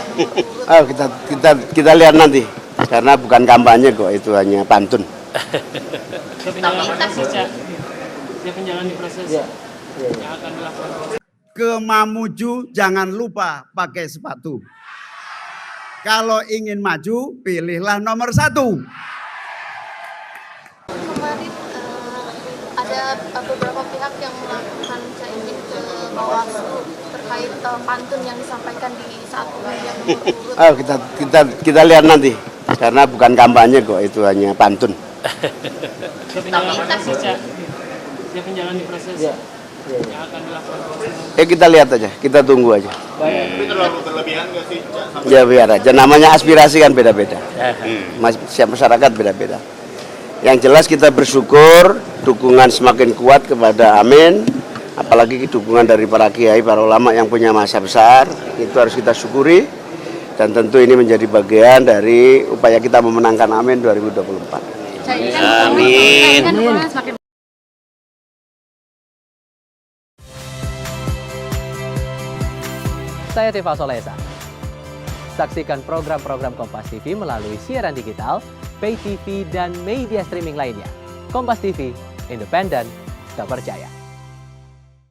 Oh, kita lihat nanti, karena bukan kampanye kok, itu hanya pantun. Siap menjalani proses yang akan dilakukan. Ke Mamuju jangan lupa pakai sepatu. Kalau ingin maju, pilihlah nomor 1. Kemarin ada beberapa pihak yang melakukan caimin ke Bawaslu terkait pantun yang disampaikan di saat yang berurut. Oh, kita lihat nanti, karena bukan kampanye kok, itu hanya pantun. Siap menjalani proses yang akan dilakukan. Kita lihat aja, kita tunggu aja. Tapi terlalu berlebihan nggak sih, Cak? Ya biar aja, namanya aspirasi kan beda-beda. Masyarakat beda-beda. Yang jelas kita bersyukur dukungan semakin kuat kepada Amin, apalagi dukungan dari para kiai, para ulama yang punya masa besar, itu harus kita syukuri, dan tentu ini menjadi bagian dari upaya kita memenangkan Amin 2024. Amin. Saya Tifa Solesa. Saksikan program-program Kompas TV melalui siaran digital, pay TV, dan media streaming lainnya. Kompas TV, independen, terpercaya.